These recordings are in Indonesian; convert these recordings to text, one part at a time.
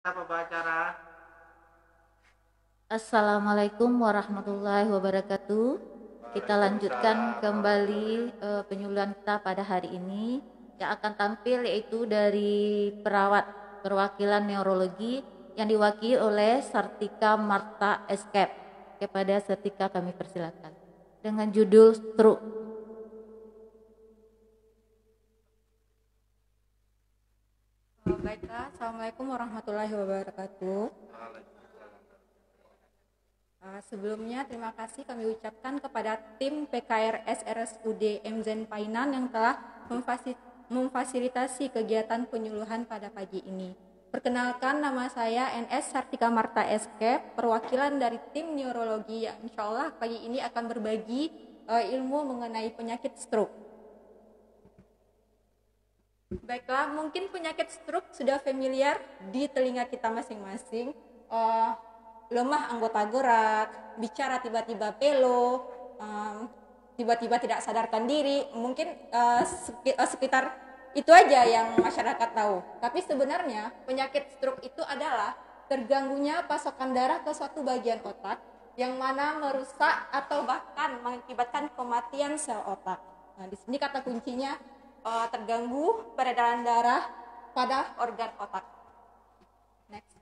Apa acara? Assalamualaikum warahmatullahi wabarakatuh. Kita lanjutkan kembali penyuluhan kita pada hari ini yang akan tampil yaitu dari perawat perwakilan neurologi yang diwakili oleh Sartika Marta Escape. Kepada Sartika kami persilakan dengan judul stroke. Baiklah, Assalamualaikum warahmatullahi wabarakatuh. Sebelumnya terima kasih kami ucapkan kepada tim PKRS RSUD MZen Painan yang telah memfasilitasi kegiatan penyuluhan pada pagi ini. Perkenalkan, nama saya NS Sartika Marta SK, perwakilan dari tim neurologi yang insya Allah pagi ini akan berbagi ilmu mengenai penyakit stroke. Baiklah, mungkin penyakit stroke sudah familiar di telinga kita masing-masing. Lemah anggota gerak, bicara tiba-tiba pelo, tiba-tiba tidak sadarkan diri, mungkin sekitar itu aja yang masyarakat tahu. Tapi sebenarnya penyakit stroke itu adalah terganggunya pasokan darah ke suatu bagian otak yang mana merusak atau bahkan mengakibatkan kematian sel otak. Nah, di sini kata kuncinya terganggu peredaran darah pada organ otak. Next.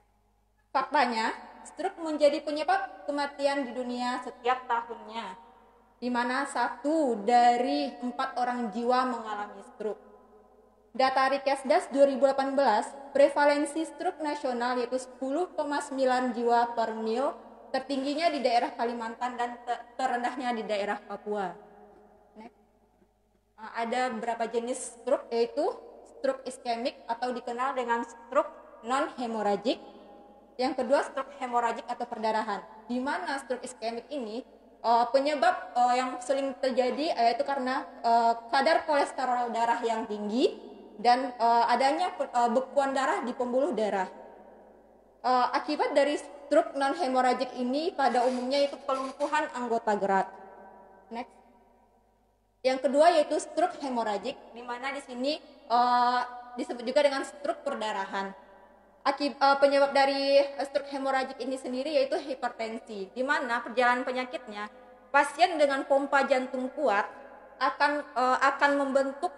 Faktanya, stroke menjadi penyebab kematian di dunia setiap tahunnya, di mana 1 dari 4 orang jiwa mengalami stroke. Data Rikesdas 2018, prevalensi stroke nasional yaitu 10,9 jiwa per mil, tertingginya di daerah Kalimantan dan terendahnya di daerah Papua. Next. Ada beberapa jenis stroke, yaitu stroke iskemik atau dikenal dengan stroke non-hemoragik. Yang kedua, stroke hemoragik atau perdarahan. Di mana stroke iskemik ini penyebab yang sering terjadi yaitu karena kadar kolesterol darah yang tinggi dan adanya bekuan darah di pembuluh darah. Akibat dari stroke non-hemoragik ini pada umumnya itu pelumpuhan anggota gerak. Next. Yang kedua yaitu stroke hemoragik, di mana di sini disebut juga dengan stroke perdarahan. Penyebab dari stroke hemoragik ini sendiri yaitu hipertensi, di mana perjalanan penyakitnya pasien dengan pompa jantung kuat akan membentuk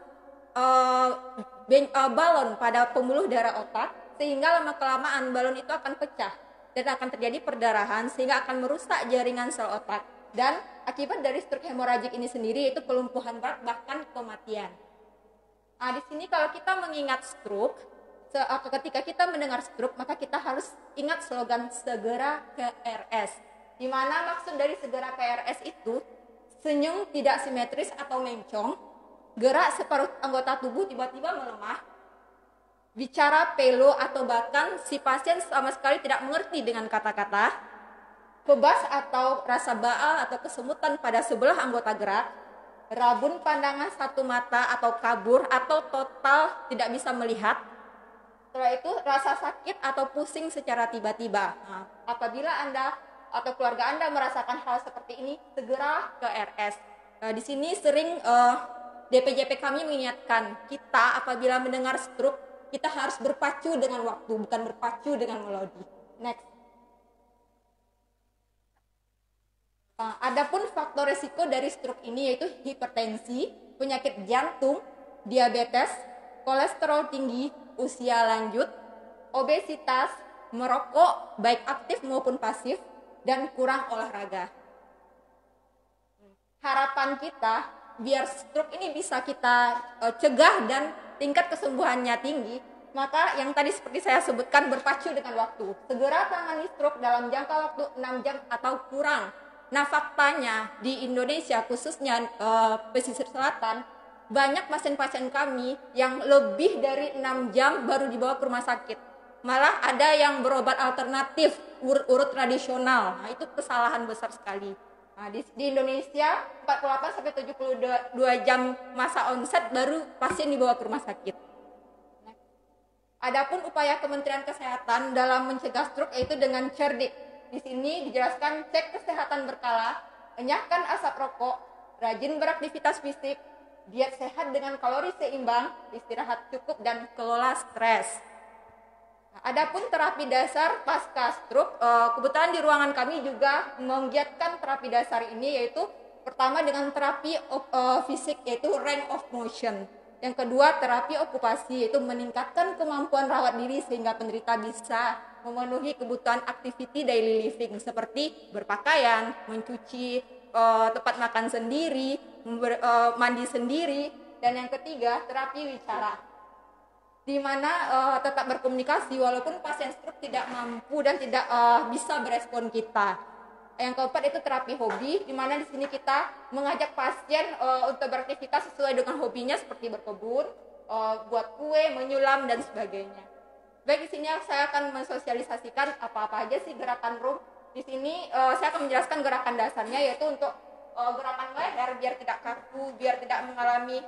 balon pada pembuluh darah otak, sehingga lama kelamaan balon itu akan pecah dan akan terjadi perdarahan sehingga akan merusak jaringan sel otak. Dan akibat dari stroke hemoragik ini sendiri yaitu kelumpuhan berat bahkan kematian. Di sini kalau kita mengingat stroke, ketika kita mendengar stroke maka kita harus ingat slogan segera ke RS. Di mana maksud dari segera ke RS itu senyum tidak simetris atau mencong, gerak separuh anggota tubuh tiba-tiba melemah, bicara pelo atau bahkan si pasien sama sekali tidak mengerti dengan kata-kata, kebas atau rasa baal atau kesemutan pada sebelah anggota gerak, rabun pandangan satu mata atau kabur atau total tidak bisa melihat. Setelah itu rasa sakit atau pusing secara tiba-tiba. Nah, apabila Anda atau keluarga Anda merasakan hal seperti ini, segera ke RS. Di sini sering DPJP kami mengingatkan kita apabila mendengar stroke, kita harus berpacu dengan waktu, bukan berpacu dengan melodi. Next. Adapun faktor resiko dari stroke ini yaitu hipertensi, penyakit jantung, diabetes, kolesterol tinggi, usia lanjut, obesitas, merokok baik aktif maupun pasif, dan kurang olahraga. Harapan kita biar stroke ini bisa kita cegah dan tingkat kesembuhannya tinggi, maka yang tadi seperti saya sebutkan berpacu dengan waktu. Segera tangani stroke dalam jangka waktu 6 jam atau kurang. Nah, faktanya di Indonesia khususnya pesisir selatan, banyak pasien-pasien kami yang lebih dari 6 jam baru dibawa ke rumah sakit. Malah ada yang berobat alternatif, urut tradisional. Nah, itu kesalahan besar sekali. Nah, di Indonesia 48-72 jam masa onset baru pasien dibawa ke rumah sakit. Adapun upaya Kementerian Kesehatan dalam mencegah stroke yaitu dengan cerdik. Di sini dijelaskan cek kesehatan berkala, enyahkan asap rokok, rajin beraktivitas fisik, diet sehat dengan kalori seimbang, istirahat cukup, dan kelola stres. Adapun terapi dasar pasca stroke, kebetulan di ruangan kami juga menggiatkan terapi dasar ini, yaitu pertama dengan terapi fisik, yaitu range of motion. Yang kedua terapi okupasi, yaitu meningkatkan kemampuan rawat diri sehingga penderita bisa memenuhi kebutuhan activity daily living seperti berpakaian, mencuci, tempat makan sendiri, mandi sendiri. Dan yang ketiga terapi wicara, di mana tetap berkomunikasi walaupun pasien stroke tidak mampu dan tidak bisa berespon kita. Yang keempat itu terapi hobi, di mana di sini kita mengajak pasien untuk beraktivitas sesuai dengan hobinya seperti berkebun, buat kue, menyulam dan sebagainya. Baik, di sini saya akan mensosialisasikan apa-apa aja sih gerakan room. Di sini saya akan menjelaskan gerakan dasarnya, yaitu untuk gerakan leher biar tidak kaku, biar tidak mengalami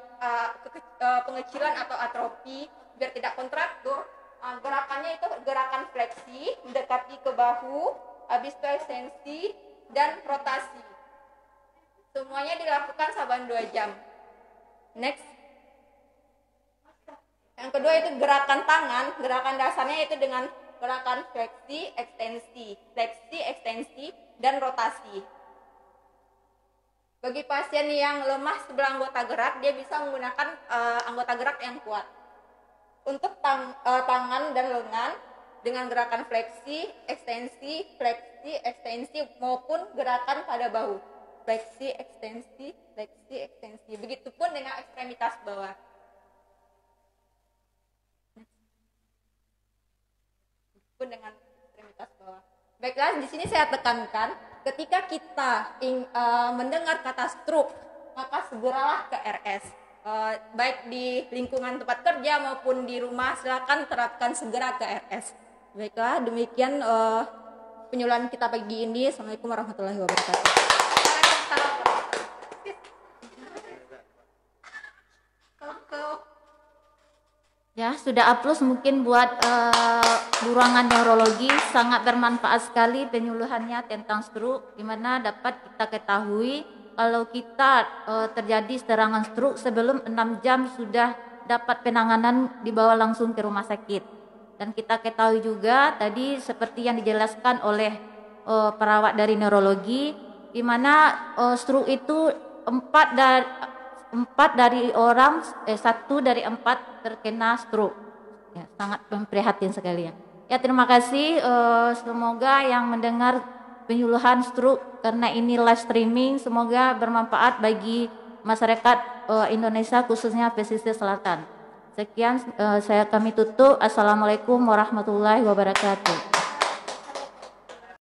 pengecilan atau atrofi, biar tidak kontraktur. Gerakannya itu gerakan fleksi, mendekati ke bahu, habis itu ekstensi dan rotasi. Semuanya dilakukan saban 2 jam. Next. Yang kedua itu gerakan tangan, gerakan dasarnya itu dengan gerakan fleksi, ekstensi, dan rotasi. Bagi pasien yang lemah sebelah anggota gerak, dia bisa menggunakan anggota gerak yang kuat. Untuk tangan dan lengan dengan gerakan fleksi, ekstensi maupun gerakan pada bahu. Fleksi, ekstensi. Begitupun dengan ekstremitas bawah. Dengan ekstremitas bawah. Baiklah, di sini saya tekankan, ketika kita mendengar kata stroke, maka segeralah ke RS. Baik di lingkungan tempat kerja maupun di rumah, silakan terapkan segera ke RS. Baiklah, demikian penyuluhan kita pagi ini. Assalamualaikum warahmatullahi wabarakatuh. Ya, sudah upload mungkin buat ruangan neurologi, sangat bermanfaat sekali penyuluhannya tentang stroke, di mana dapat kita ketahui kalau kita terjadi serangan stroke sebelum 6 jam sudah dapat penanganan, dibawa langsung ke rumah sakit. Dan kita ketahui juga tadi seperti yang dijelaskan oleh perawat dari neurologi, di mana stroke itu 1 dari 4 terkena stroke. Ya, sangat memprihatin sekali ya. Ya, terima kasih. Semoga yang mendengar penyuluhan stroke, karena ini live streaming, semoga bermanfaat bagi masyarakat Indonesia khususnya pesisir selatan. Sekian, kami tutup. Assalamualaikum warahmatullahi wabarakatuh.